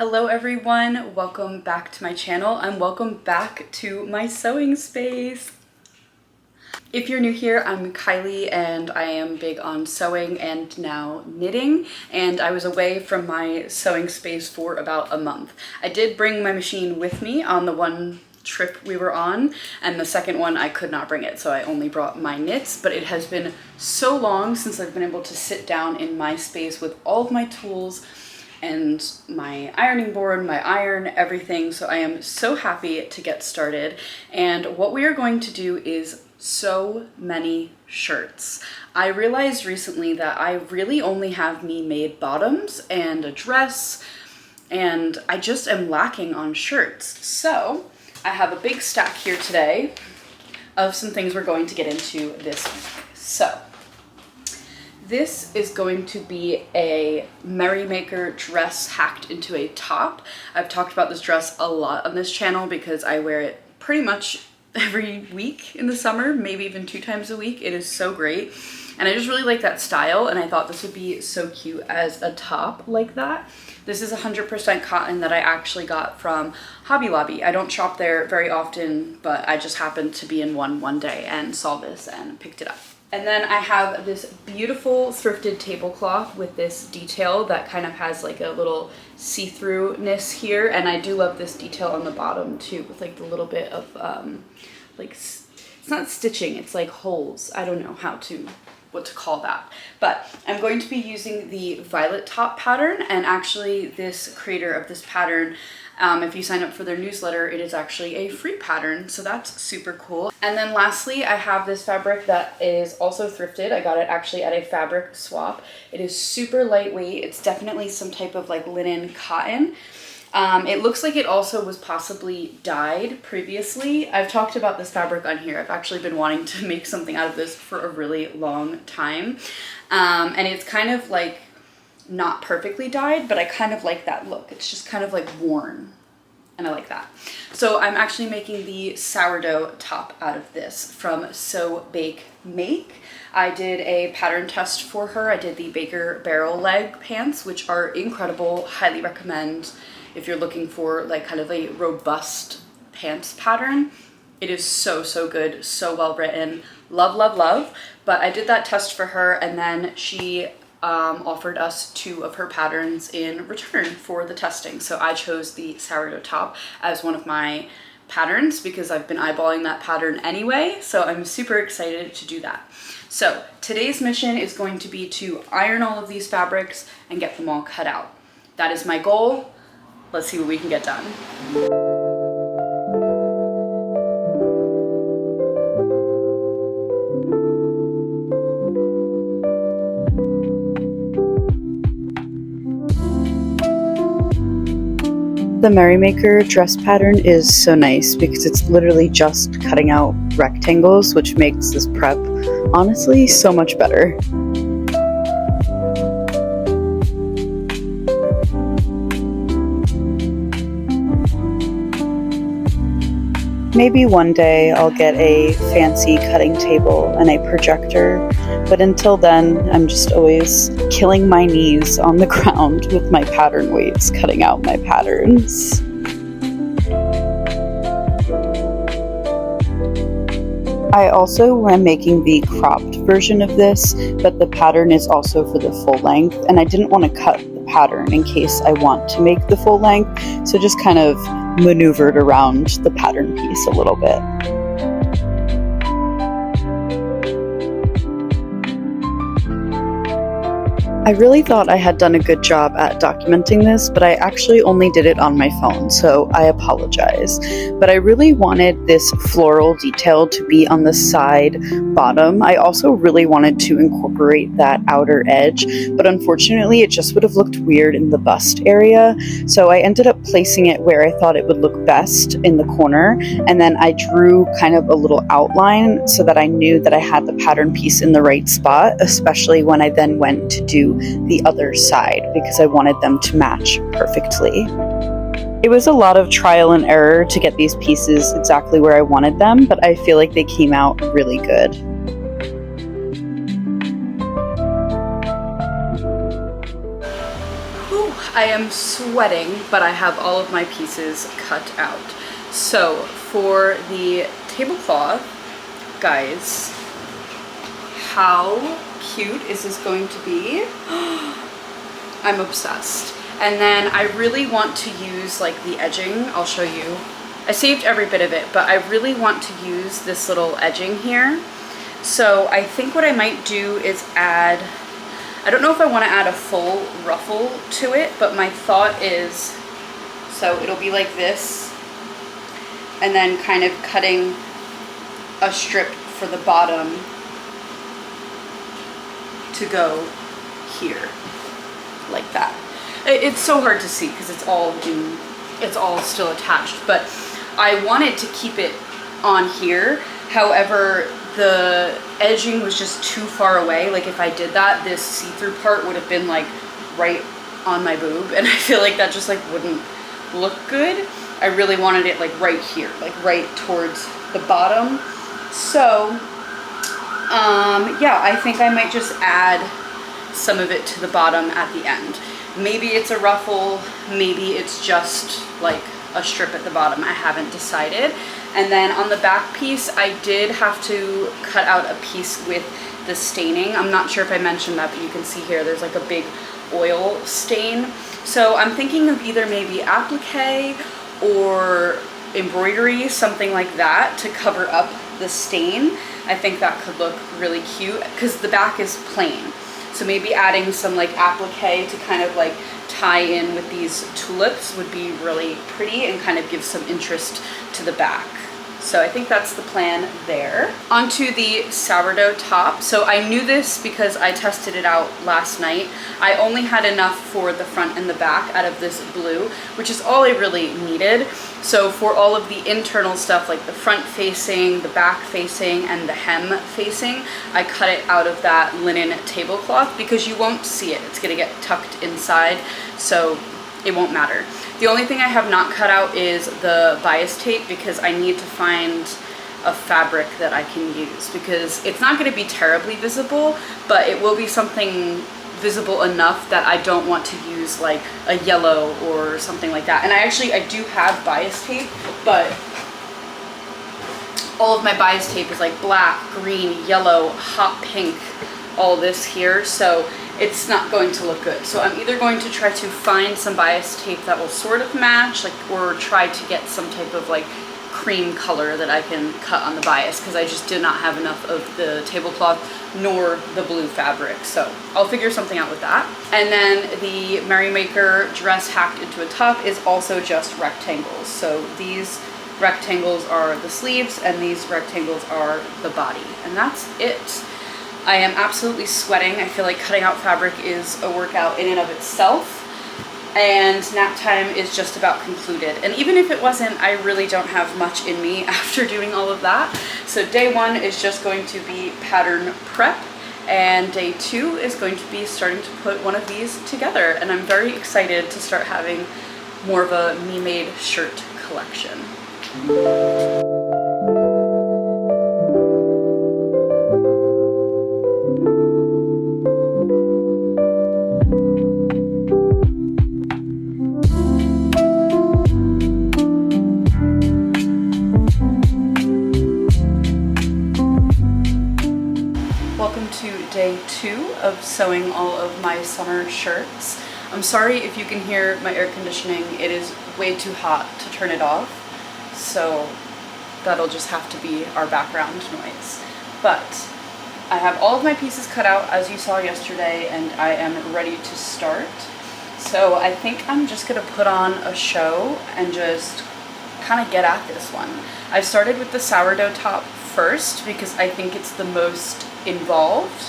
Hello everyone, welcome back to my channel and welcome back to my sewing space. If you're new here, I'm Kylie and I am big on sewing and now knitting, and I was away from my sewing space for about a month. I did bring my machine with me on the one trip we were on, and the second one I could not bring it, so I only brought my knits, but it has been so long since I've been able to sit down in my space with all of my tools and my ironing board, my iron, everything. So I am so happy to get started. And what we are going to do is sew many shirts. I realized recently that I really only have me-made bottoms and a dress, and I just am lacking on shirts. So I have a big stack here today of some things we're going to get into this week. So this is going to be a Merrymaker dress hacked into a top. I've talked about this dress a lot on this channel because I wear it pretty much every week in the summer, maybe even 2 times a week. It is so great. And I just really like that style, and I thought this would be so cute as a top like that. This is 100% cotton that I actually got from Hobby Lobby. I don't shop there very often, but I just happened to be in one day and saw this and picked it up. And then I have this beautiful thrifted tablecloth with this detail that kind of has like a little see-through-ness here. And I do love this detail on the bottom too, with like the little bit of it's not stitching, it's like holes. I don't know what to call that. But I'm going to be using the violet top pattern, and actually this creator of this pattern, if you sign up for their newsletter, it is actually a free pattern, so that's super cool. And then lastly, I have this fabric that is also thrifted. I got it actually at a fabric swap. It is super lightweight. It's definitely some type of like linen cotton. It looks like it also was possibly dyed previously. I've talked about this fabric on here. I've actually been wanting to make something out of this for a really long time. And it's kind of like not perfectly dyed, but I kind of like that look. It's just kind of like worn, and I like that. So I'm actually making the sourdough top out of this from Sew Bake Make. I did a pattern test for her. I did the Baker barrel leg pants, which are incredible. Highly recommend if you're looking for like kind of a robust pants pattern. It is so good, so well written. Love, love, love. But I did that test for her, and then she offered us 2 of her patterns in return for the testing. So I chose the sourdough top as one of my patterns because I've been eyeballing that pattern anyway. So I'm super excited to do that. So today's mission is going to be to iron all of these fabrics and get them all cut out. That is my goal. Let's see what we can get done. The Merrymaker dress pattern is so nice because it's literally just cutting out rectangles, which makes this prep honestly so much better. Maybe one day I'll get a fancy cutting table and a projector, but until then, I'm just always killing my knees on the ground with my pattern weights, cutting out my patterns. I also am making the cropped version of this, but the pattern is also for the full length, and I didn't want to cut the pattern in case I want to make the full length, so just kind of maneuvered around the pattern piece a little bit. I really thought I had done a good job at documenting this, but I actually only did it on my phone, so I apologize. But I really wanted this floral detail to be on the side bottom. I also really wanted to incorporate that outer edge, but unfortunately it just would have looked weird in the bust area, so I ended up placing it where I thought it would look best in the corner, and then I drew kind of a little outline so that I knew that I had the pattern piece in the right spot, especially when I then went to do the other side because I wanted them to match perfectly. It was a lot of trial and error to get these pieces exactly where I wanted them, but I feel like they came out really good. I am sweating, but I have all of my pieces cut out. So for the tablecloth, guys, how cute is this going to be? I'm obsessed. And then I really want to use like the edging. I'll show you. I saved every bit of it, but I really want to use this little edging here. So I think what I might do is add, I don't know if I want to add a full ruffle to it, but my thought is, so it'll be like this, and then kind of cutting a strip for the bottom to go here, like that. It's so hard to see because it's all still attached, but I wanted to keep it on here. However, the edging was just too far away. Like if I did that, this see-through part would have been like right on my boob, and I feel like that just like wouldn't look good. I really wanted it like right here, like right towards the bottom. So yeah, I think I might just add some of it to the bottom at the end. Maybe it's a ruffle, maybe it's just like a strip at the bottom. I haven't decided. And then on the back piece, I did have to cut out a piece with the staining. I'm not sure if I mentioned that, but you can see here there's like a big oil stain. So I'm thinking of either maybe applique or embroidery, something like that, to cover up the stain. I think that could look really cute because the back is plain. So maybe adding some like applique to kind of like tie in with these tulips would be really pretty and kind of give some interest to the back. So I think that's the plan there. Onto the sourdough top. So I knew this because I tested it out last night. I only had enough for the front and the back out of this blue, which is all I really needed. So for all of the internal stuff, like the front facing, the back facing, and the hem facing, I cut it out of that linen tablecloth because you won't see it. It's gonna get tucked inside, so it won't matter. The only thing I have not cut out is the bias tape because I need to find a fabric that I can use because it's not going to be terribly visible, but it will be something visible enough that I don't want to use like a yellow or something like that. And I do have bias tape, but all of my bias tape is like black, green, yellow, hot pink, all this here. So it's not going to look good. So I'm either going to try to find some bias tape that will sort of match, like, or try to get some type of like cream color that I can cut on the bias because I just did not have enough of the tablecloth nor the blue fabric. So I'll figure something out with that. And then the Merrymaker dress hacked into a top is also just rectangles. So these rectangles are the sleeves and these rectangles are the body. And that's it. I am absolutely sweating. I feel like cutting out fabric is a workout in and of itself. And nap time is just about concluded. And even if it wasn't, I really don't have much in me after doing all of that. So day one is just going to be pattern prep. And day two is going to be starting to put one of these together. And I'm very excited to start having more of a me-made shirt collection. Day two of sewing all of my summer shirts. I'm sorry if you can hear my air conditioning. It is way too hot to turn it off, so that'll just have to be our background noise. But I have all of my pieces cut out as you saw yesterday, and I am ready to start. So I think I'm just gonna put on a show and just kind of get at this one. I started with the sourdough top first because I think it's the most involved.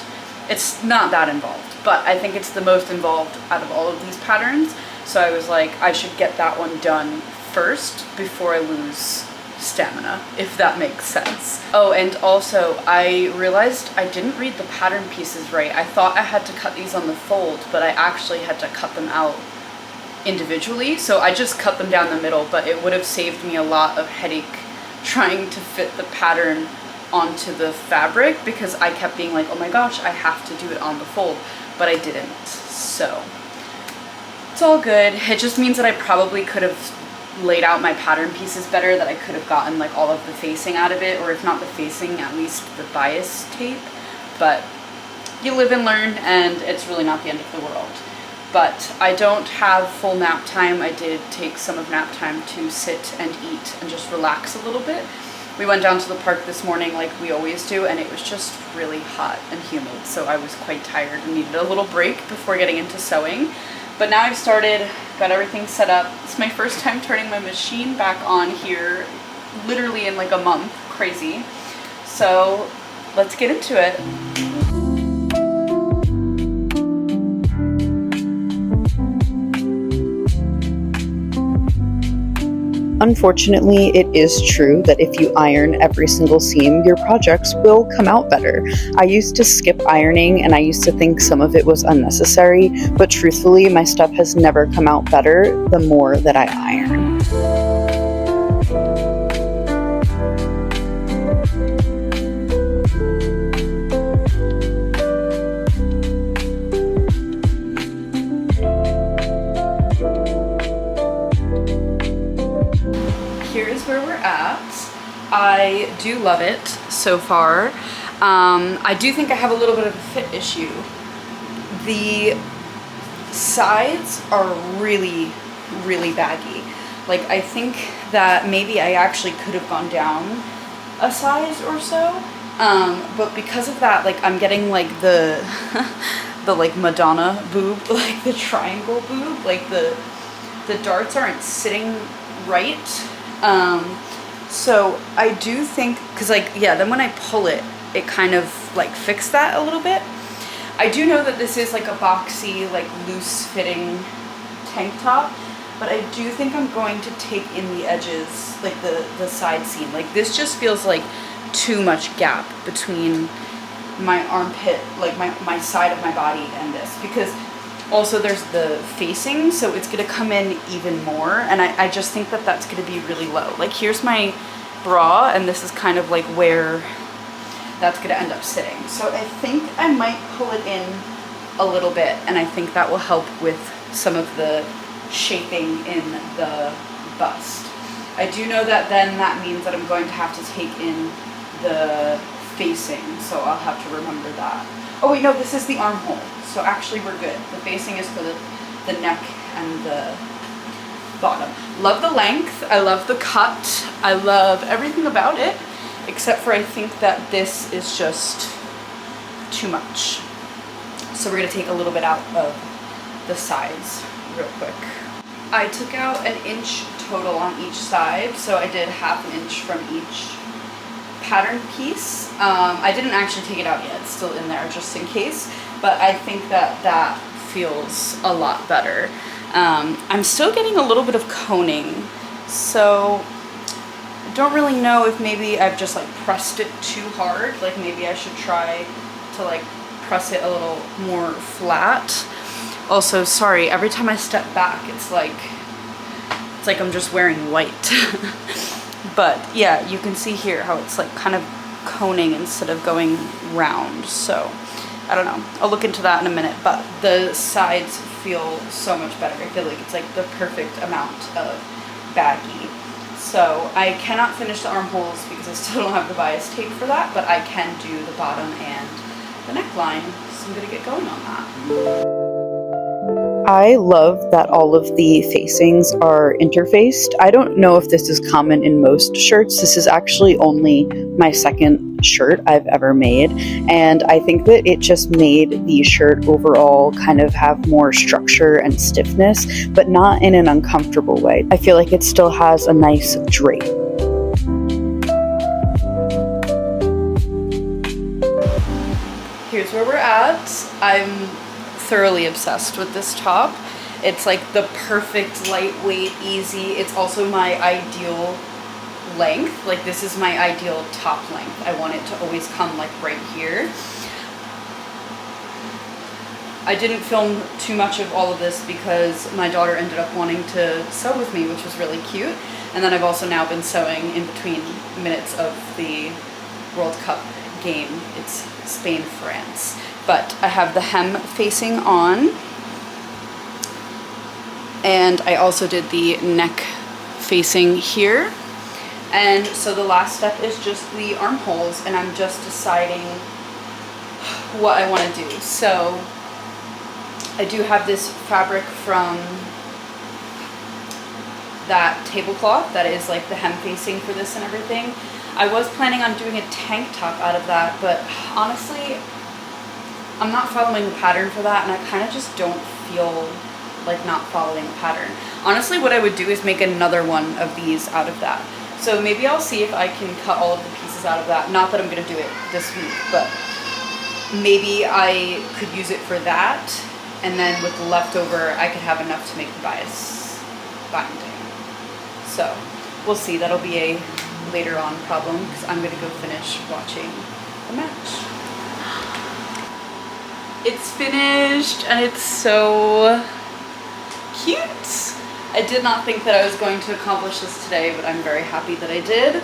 It's not that involved, but I think it's the most involved out of all of these patterns. So I was like, I should get that one done first before I lose stamina, if that makes sense. Oh, and also I realized I didn't read the pattern pieces right. I thought I had to cut these on the fold, but I actually had to cut them out individually. So I just cut them down the middle, but it would have saved me a lot of headache trying to fit the pattern onto the fabric because I kept being like, oh my gosh, I have to do it on the fold, but I didn't. So It's all good. It just means that I probably could have laid out my pattern pieces better, that I could have gotten like all of the facing out of it, or if not the facing, at least the bias tape. But you live and learn, and it's really not the end of the world. But I don't have full nap time. I did take some of nap time to sit and eat and just relax a little bit. We went down to the park this morning like we always do, and it was just really hot and humid, so I was quite tired and needed a little break before getting into sewing. But now I've started, got everything set up. It's my first time turning my machine back on here, literally in like a month. Crazy. So let's get into it. Unfortunately, it is true that if you iron every single seam, your projects will come out better. I used to skip ironing and I used to think some of it was unnecessary, but truthfully, my stuff has never come out better the more that I iron. Here's where we're at. I do love it so far. I do think I have a little bit of a fit issue. The sides are really, really baggy. Like, I think that maybe I actually could have gone down a size or so. But because of that, like, I'm getting like the the like Madonna boob, like the triangle boob, like the darts aren't sitting right. So I do think, cause like, yeah, then when I pull it, it kind of like fixed that a little bit. I do know that this is like a boxy, like loose fitting tank top, but I do think I'm going to take in the edges, like the side seam. Like this just feels like too much gap between my armpit, like my side of my body and this, because also there's the facing, so it's gonna come in even more, and I just think that that's gonna be really low. Like here's my bra, and this is kind of like where that's gonna end up sitting. So I think I might pull it in a little bit, and I think that will help with some of the shaping in the bust. I do know that then that means that I'm going to have to take in the facing, so I'll have to remember that. Oh wait, no, this is the armhole. So actually we're good. The facing is for the neck and the bottom. Love the length, I love the cut, I love everything about it, except for I think that this is just too much. So we're gonna take a little bit out of the sides real quick. I took out 1 inch total on each side, so I did 1/2 inch from each pattern piece. I didn't actually take it out yet, it's still in there just in case, but I think that that feels a lot better. I'm still getting a little bit of coning, so I don't really know if maybe I've just like pressed it too hard. Like maybe I should try to like press it a little more flat. Also, sorry, every time I step back, it's like I'm just wearing white. But yeah, you can see here how it's like kind of coning instead of going round. So I don't know, I'll look into that in a minute, but the sides feel so much better. I feel like it's like the perfect amount of baggy. So I cannot finish the armholes because I still don't have the bias tape for that, but I can do the bottom and the neckline, so I'm gonna get going on that. I love that all of the facings are interfaced. I don't know if this is common in most shirts. This is actually only my second shirt I've ever made, and I think that it just made the shirt overall kind of have more structure and stiffness, but not in an uncomfortable way. I feel like it still has a nice drape. Here's where we're at. I'm thoroughly obsessed with this top. It's like the perfect lightweight, easy. It's also my ideal length. Like this is my ideal top length. I want it to always come like right here. I didn't film too much of all of this because my daughter ended up wanting to sew with me, which was really cute. And then I've also now been sewing in between minutes of the World Cup game. It's Spain, France. But I have the hem facing on. And I also did the neck facing here. And so the last step is just the armholes, and I'm just deciding what I want to do. So I do have this fabric from that tablecloth that is like the hem facing for this and everything. I was planning on doing a tank top out of that, but honestly, I'm not following the pattern for that, and I kind of just don't feel like not following the pattern. Honestly, what I would do is make another one of these out of that. So maybe I'll see if I can cut all of the pieces out of that. Not that I'm gonna do it this week, but maybe I could use it for that, and then with the leftover, I could have enough to make the bias binding. So we'll see. That'll be a later on problem because I'm gonna go finish watching the match. It's finished and it's so cute. I did not think that I was going to accomplish this today, but I'm very happy that I did.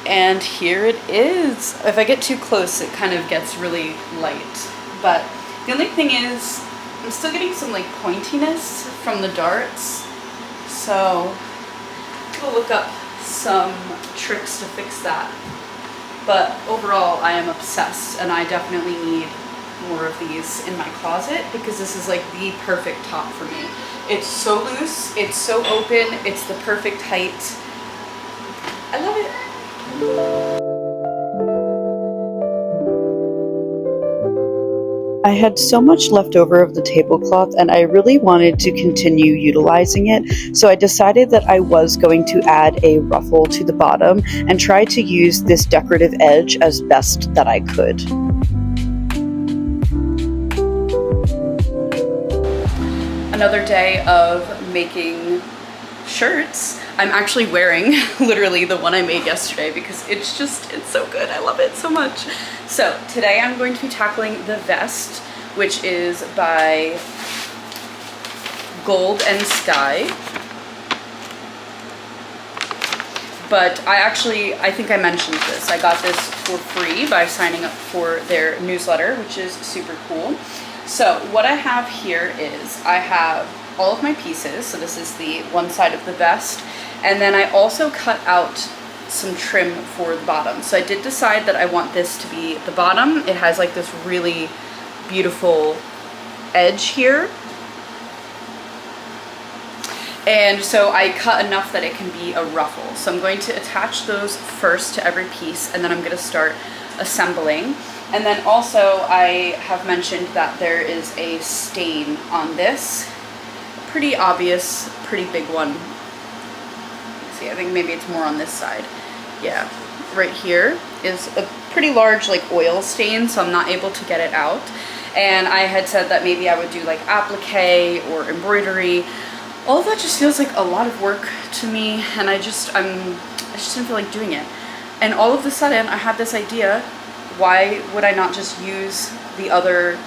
And here it is. If I get too close, it kind of gets really light. But the only thing is, I'm still getting some like pointiness from the darts. So we'll look up some tricks to fix that. But overall, I am obsessed, and I definitely need more of these in my closet because this is like the perfect top for me. It's so loose, it's so open, it's the perfect height. I love it. I had so much left over of the tablecloth, and I really wanted to continue utilizing it, so I decided that I was going to add a ruffle to the bottom and try to use this decorative edge as best that I could. Another day of making shirts. I'm actually wearing literally the one I made yesterday because it's so good. I love it so much. So today I'm going to be tackling the vest, which is by Gold and Sky. But I think I mentioned this. I got this for free by signing up for their newsletter, which is super cool. So what I have here is I have all of my pieces. So this is the one side of the vest. And then I also cut out some trim for the bottom. So I did decide that I want this to be the bottom. It has like this really beautiful edge here. And so I cut enough that it can be a ruffle. So I'm going to attach those first to every piece, and then I'm going to start assembling. And then also I have mentioned that there is a stain on this. Pretty obvious, pretty big one. Let's see, I think maybe it's more on this side. Yeah, right here is a pretty large like oil stain, so I'm not able to get it out. And I had said that maybe I would do like applique or embroidery. All of that just feels like a lot of work to me, and I just didn't feel like doing it. And all of a sudden I had this idea, why would I not just use the other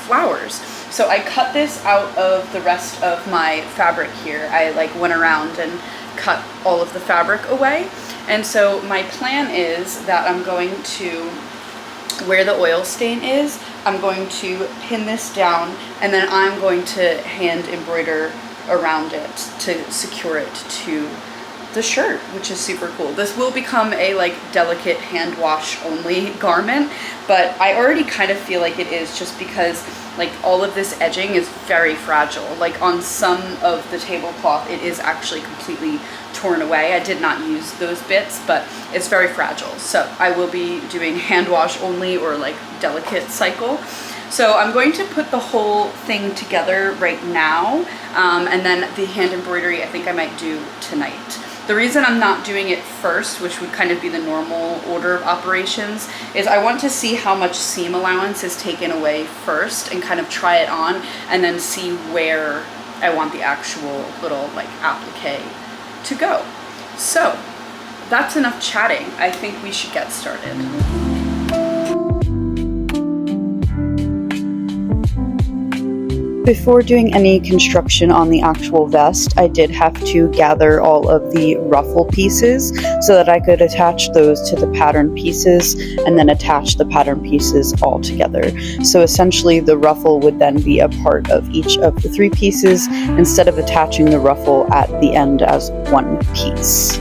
flowers? So I cut this out of the rest of my fabric here. I like went around and cut all of the fabric away. And so my plan is that I'm going to, where the oil stain is, I'm going to pin this down, and then I'm going to hand embroider around it to secure it to the shirt, which is super cool. This will become a like delicate hand wash only garment, but I already kind of feel like it is, just because like all of this edging is very fragile. Like on some of the tablecloth it is actually completely torn away. I did not use those bits, but it's very fragile. So I will be doing hand wash only or like delicate cycle. So I'm going to put the whole thing together right now, and then the hand embroidery I think I might do tonight. The reason I'm not doing it first, which would kind of be the normal order of operations, is I want to see how much seam allowance is taken away first and kind of try it on, and then see where I want the actual little like applique to go. So that's enough chatting. I think we should get started. Before doing any construction on the actual vest, I did have to gather all of the ruffle pieces so that I could attach those to the pattern pieces and then attach the pattern pieces all together. So essentially the ruffle would then be a part of each of the 3 pieces instead of attaching the ruffle at the end as one piece.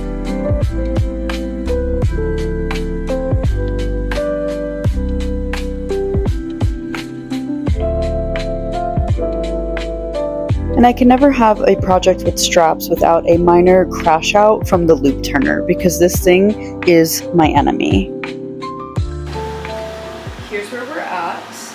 And I can never have a project with straps without a minor crash out from the loop turner, because this thing is my enemy. Here's where we're at.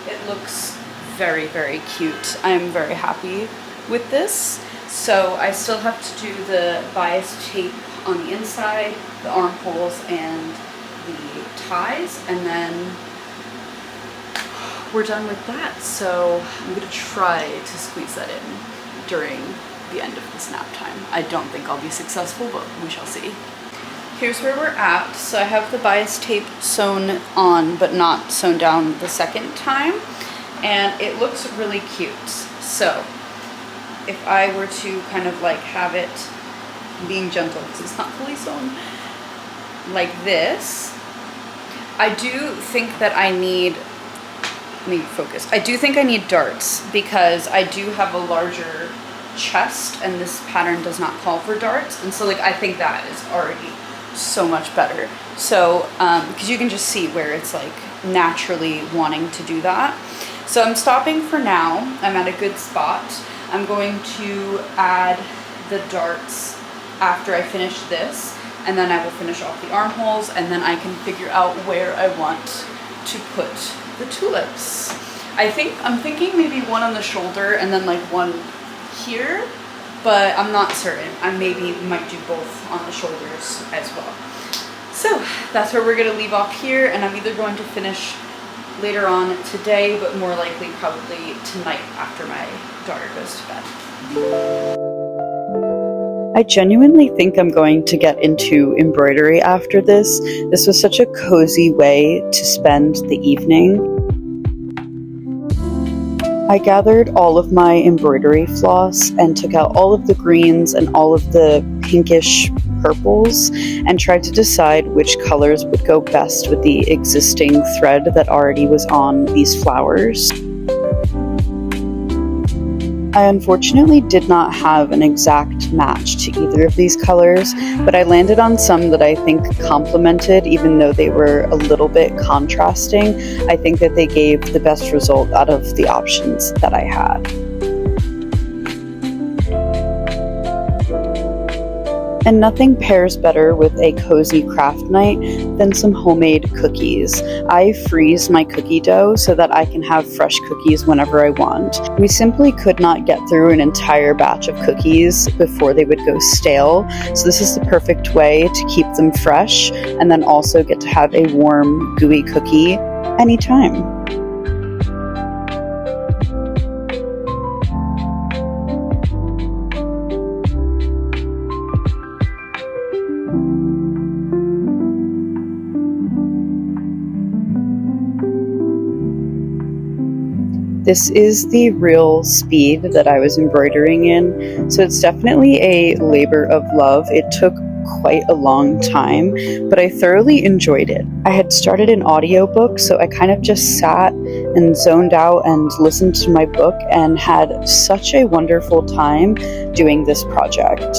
It looks very, very cute. I'm very happy with this. So I still have to do the bias tape on the inside, the armholes, and the ties, and then we're done with that. So I'm gonna try to squeeze that in during the end of this nap time. I don't think I'll be successful, but we shall see. Here's where we're at. So I have the bias tape sewn on, but not sewn down the second time, and it looks really cute. So if I were to kind of like have it, being gentle because it's not fully sewn, like this, I do think that I need, let me focus. I do think I need darts because I do have a larger chest and this pattern does not call for darts. And so like, I think that is already so much better. So, cause you can just see where it's like naturally wanting to do that. So I'm stopping for now. I'm at a good spot. I'm going to add the darts after I finish this, and then I will finish off the armholes, and then I can figure out where I want to put the tulips. I'm thinking maybe one on the shoulder and then like one here, but I'm not certain. I maybe might do both on the shoulders as well. So that's where we're gonna leave off here, and I'm either going to finish later on today, but more likely probably tonight after my daughter goes to bed. I genuinely think I'm going to get into embroidery after this. This was such a cozy way to spend the evening. I gathered all of my embroidery floss and took out all of the greens and all of the pinkish purples and tried to decide which colors would go best with the existing thread that already was on these flowers. I unfortunately did not have an exact match to either of these colors, but I landed on some that I think complemented, even though they were a little bit contrasting. I think that they gave the best result out of the options that I had. And nothing pairs better with a cozy craft night than some homemade cookies. I freeze my cookie dough so that I can have fresh cookies whenever I want. We simply could not get through an entire batch of cookies before they would go stale, so this is the perfect way to keep them fresh and then also get to have a warm, gooey cookie anytime. This is the real speed that I was embroidering in, so it's definitely a labor of love. It took quite a long time, but I thoroughly enjoyed it. I had started an audiobook, so I kind of just sat and zoned out and listened to my book and had such a wonderful time doing this project.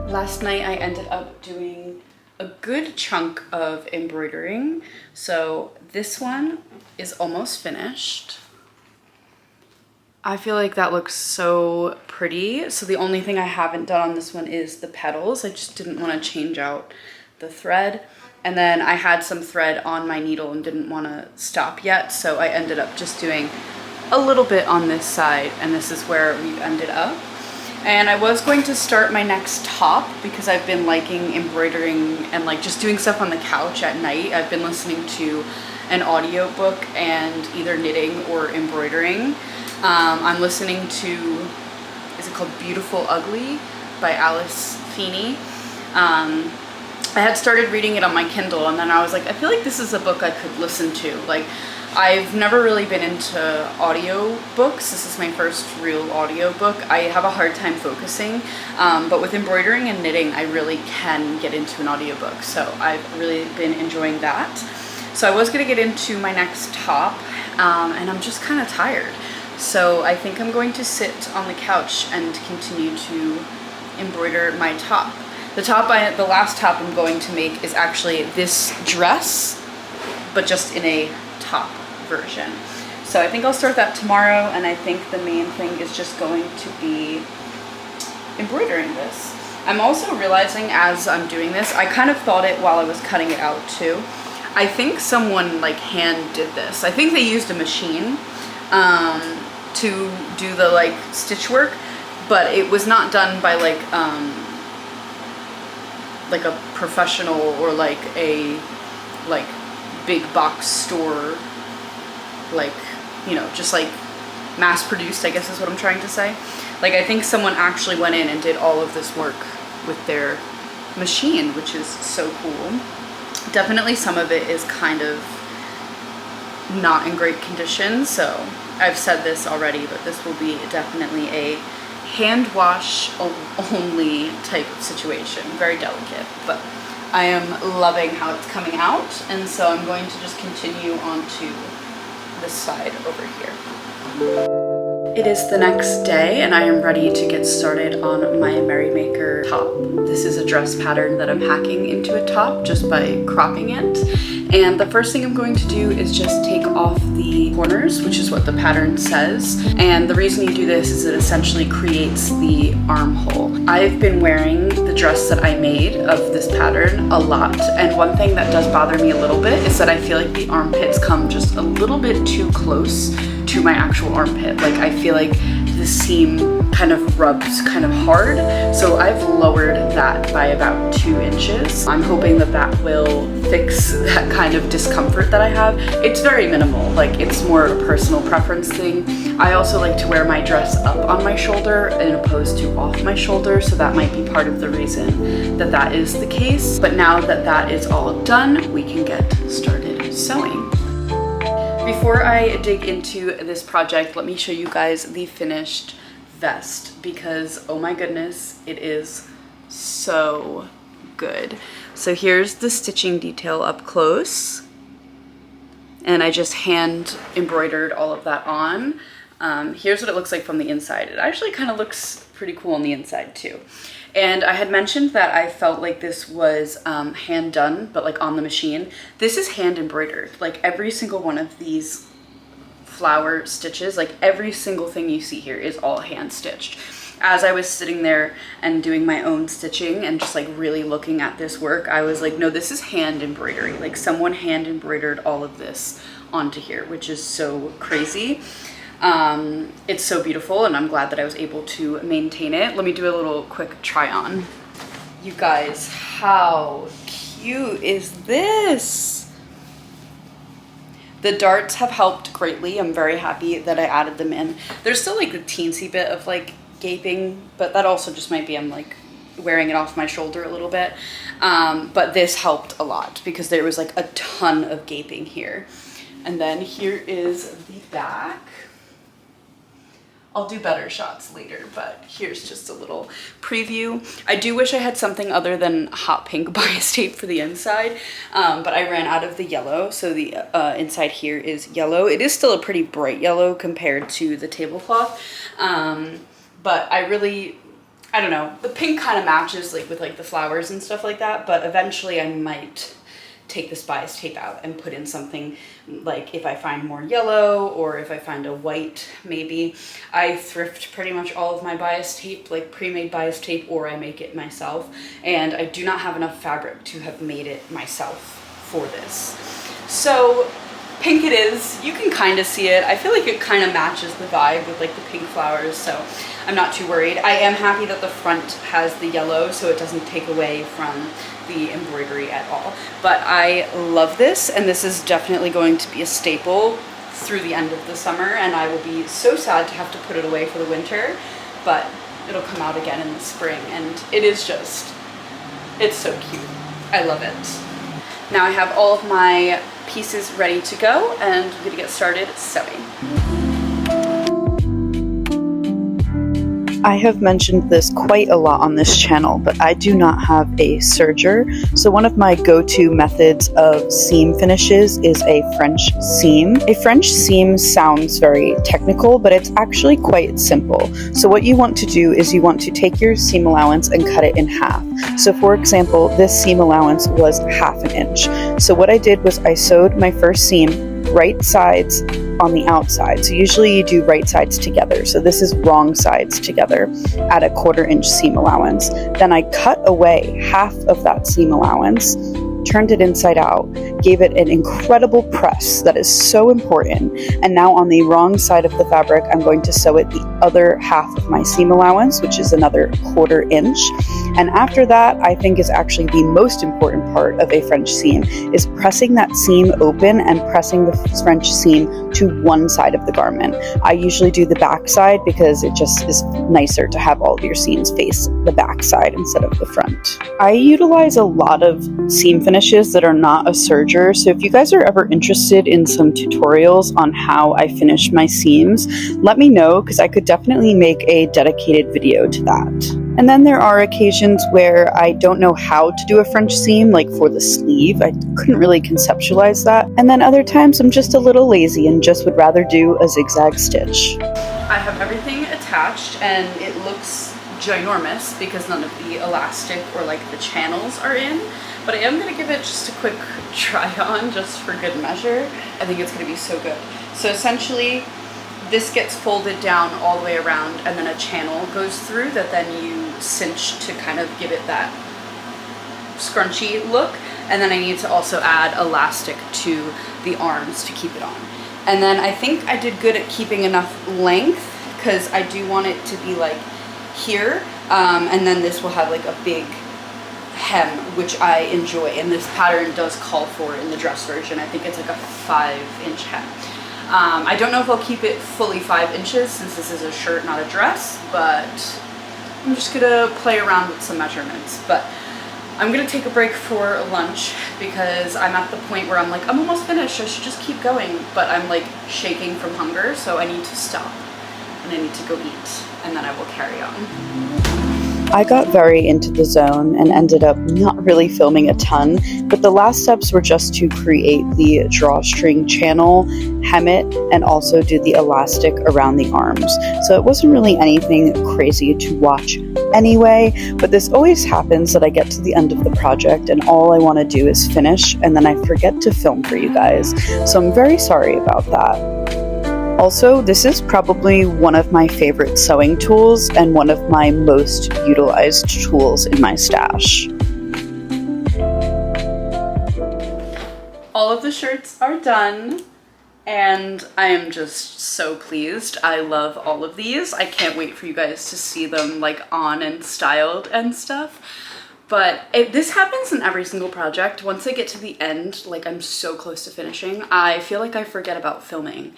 Last night I ended up doing a good chunk of embroidering. So this one is almost finished. I feel like that looks so pretty. So the only thing I haven't done on this one is the petals. I just didn't want to change out the thread. And then I had some thread on my needle and didn't want to stop yet. So I ended up just doing a little bit on this side, and this is where we've ended up. And I was going to start my next top because I've been liking embroidering and like just doing stuff on the couch at night. I've been listening to an audiobook and either knitting or embroidering. I'm listening to, is it called Beautiful Ugly by Alice Feeney? I had started reading it on my Kindle, and then I was like, I feel like this is a book I could listen to. Like, I've never really been into audio books. This is my first real audio book. I have a hard time focusing, but with embroidering and knitting, I really can get into an audiobook. So I've really been enjoying that. So I was gonna get into my next top, and I'm just kind of tired. So I think I'm going to sit on the couch and continue to embroider my top. The last top I'm going to make is actually this dress, but just in a top version. So I think I'll start that tomorrow, and I think the main thing is just going to be embroidering this. I'm also realizing as I'm doing this, I kind of thought it while I was cutting it out too. I think someone like hand did this. I think they used a machine to do the like stitch work, but it was not done by like a professional or like a big box store, like, you know, just like mass produced, I guess is what I'm trying to say. Like, I think someone actually went in and did all of this work with their machine, which is so cool. Definitely some of it is kind of not in great condition, so I've said this already, but this will be definitely a hand wash only type of situation. Very delicate, but I am loving how it's coming out, and so I'm going to just continue on to this side over here. It is the next day, and I am ready to get started on my Merrymaker top. This is a dress pattern that I'm hacking into a top just by cropping it. And the first thing I'm going to do is just take off the corners, which is what the pattern says. And the reason you do this is it essentially creates the armhole. I've been wearing the dress that I made of this pattern a lot, and one thing that does bother me a little bit is that I feel like the armpits come just a little bit too close to my actual armpit. Like, I feel like the seam kind of rubs kind of hard, so I've lowered that by about 2 inches. I'm hoping that that will fix that kind of discomfort that I have. It's very minimal, like it's more a personal preference thing. I also like to wear my dress up on my shoulder as opposed to off my shoulder, so that might be part of the reason that that is the case. But now that that is all done, we can get started sewing. Before I dig into this project, let me show you guys the finished vest, because oh my goodness, it is so good. So here's the stitching detail up close, and I just hand embroidered all of that on. Here's what it looks like from the inside. It actually kind of looks pretty cool on the inside too. And I had mentioned that I felt like this was hand done, but like on the machine. This is hand embroidered. Like every single one of these flower stitches, like every single thing you see here is all hand stitched. As I was sitting there and doing my own stitching and just like really looking at this work, I was like, no, this is hand embroidery. Like someone hand embroidered all of this onto here, which is so crazy. It's so beautiful, and I'm glad that I was able to maintain it. Let me do a little quick try on. You guys, how cute is this? The darts have helped greatly. I'm very happy that I added them in. There's still like a teensy bit of like gaping, but that also just might be I'm like wearing it off my shoulder a little bit. But this helped a lot because there was like a ton of gaping here. And then here is the back. I'll do better shots later, but here's just a little preview. I do wish I had something other than hot pink bias tape for the inside, but I ran out of the yellow, so the inside here is yellow. It is still a pretty bright yellow compared to the tablecloth, but I don't know, the pink kind of matches like with like the flowers and stuff like that, but eventually I might take this bias tape out and put in something like if I find more yellow or if I find a white maybe. I thrift pretty much all of my bias tape, like pre-made bias tape, or I make it myself, and I do not have enough fabric to have made it myself for this. So pink it is. You can kind of see it. I feel like it kind of matches the vibe with like the pink flowers, so I'm not too worried. I am happy that the front has the yellow so it doesn't take away from the embroidery at all. But I love this, and this is definitely going to be a staple through the end of the summer, and I will be so sad to have to put it away for the winter, but it'll come out again in the spring, and it is just, it's so cute. I love it. Now I have all of my pieces ready to go and I'm gonna get started sewing. I have mentioned this quite a lot on this channel, but I do not have a serger, so one of my go-to methods of seam finishes is a French seam. A French seam sounds very technical, but it's actually quite simple. So what you want to do is you want to take your seam allowance and cut it in half. So for example, this seam allowance was 1/2 inch. So what I did was I sewed my first seam right sides on the outside. So usually you do right sides together. So this is wrong sides together at a 1/4 inch seam allowance. Then I cut away half of that seam allowance, turned it inside out, gave it an incredible press that is so important. And now on the wrong side of the fabric, I'm going to sew it the other half of my seam allowance, which is another 1/4 inch. And after that, I think is actually the most important part of a French seam, is pressing that seam open and pressing the French seam to one side of the garment. I usually do the back side because it just is nicer to have all of your seams face the back side instead of the front. I utilize a lot of seam finishes that are not a serger, so if you guys are ever interested in some tutorials on how I finish my seams, let me know because I could definitely make a dedicated video to that. And then there are occasions where I don't know how to do a French seam, like for the sleeve. I couldn't really conceptualize that. And then other times I'm just a little lazy and just would rather do a zigzag stitch. I have everything attached and it looks ginormous because none of the elastic or like the channels are in, but I am gonna give it just a quick try on just for good measure. I think it's gonna be so good. So essentially, this gets folded down all the way around and then a channel goes through that then you cinch to kind of give it that scrunchy look. And then I need to also add elastic to the arms to keep it on. And then I think I did good at keeping enough length because I do want it to be like here. And then this will have like a big hem, which I enjoy. And this pattern does call for in the dress version. I think it's like a 5-inch hem. I don't know if I'll keep it fully 5 inches since this is a shirt, not a dress, but I'm just gonna play around with some measurements. But I'm gonna take a break for lunch because I'm at the point where I'm like, I'm almost finished, I should just keep going, but I'm like shaking from hunger, so I need to stop and I need to go eat, and then I will carry on. I got very into the zone and ended up not really filming a ton, but the last steps were just to create the drawstring channel, hem it, and also do the elastic around the arms. So it wasn't really anything crazy to watch anyway, but this always happens that I get to the end of the project and all I want to do is finish, and then I forget to film for you guys. So I'm very sorry about that. Also, this is probably one of my favorite sewing tools and one of my most utilized tools in my stash. All of the shirts are done and I am just so pleased. I love all of these. I can't wait for you guys to see them like on and styled and stuff. But this happens in every single project. Once I get to the end, like I'm so close to finishing, I feel like I forget about filming.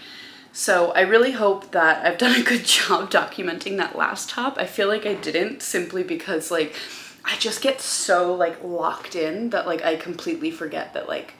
So I really hope that I've done a good job documenting that last top. I feel like I didn't, simply because like I just get so like locked in that like I completely forget that like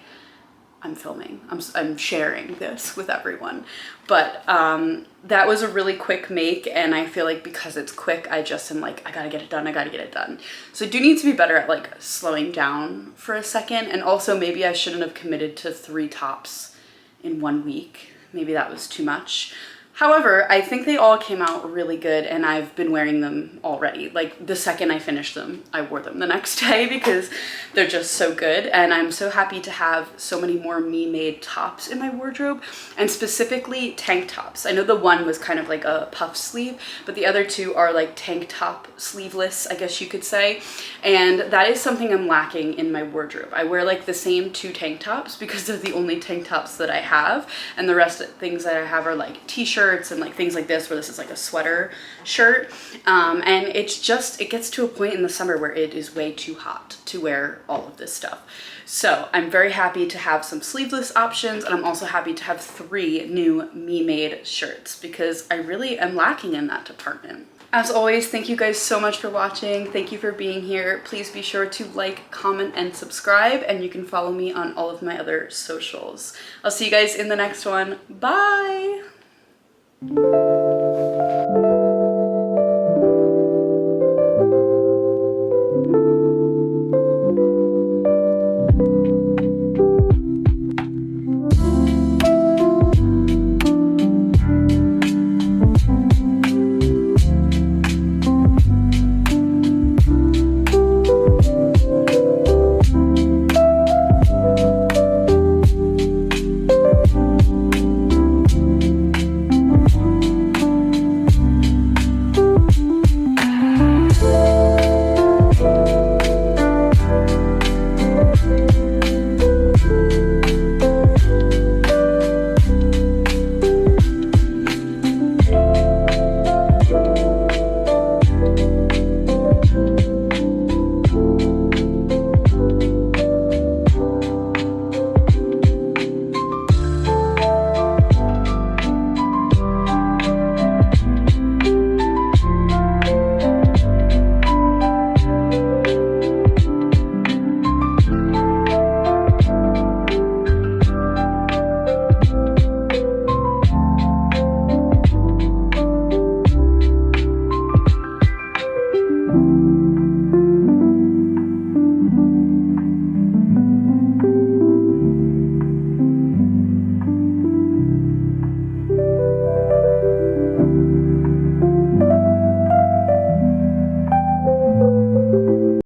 I'm filming. I'm sharing this with everyone. But that was a really quick make, and I feel like because it's quick, I just am like, I gotta get it done, I gotta get it done. So I do need to be better at like slowing down for a second, and also maybe I shouldn't have committed to 3 tops in 1 week. Maybe that was too much. However, I think they all came out really good and I've been wearing them already. Like the second I finished them, I wore them the next day because they're just so good. And I'm so happy to have so many more me-made tops in my wardrobe, and specifically tank tops. I know the one was kind of like a puff sleeve, but the other 2 are like tank top sleeveless, I guess you could say. And that is something I'm lacking in my wardrobe. I wear like the same 2 tank tops because they're the only tank tops that I have. And the rest of things that I have are like t-shirts and like things like this, where this is like a sweater shirt. And it's just, it gets to a point in the summer where it is way too hot to wear all of this stuff. So I'm very happy to have some sleeveless options, and I'm also happy to have 3 new me-made shirts because I really am lacking in that department. As always, thank you guys so much for watching. Thank you for being here. Please be sure to like, comment, and subscribe, and you can follow me on all of my other socials. I'll see you guys in the next one. Bye!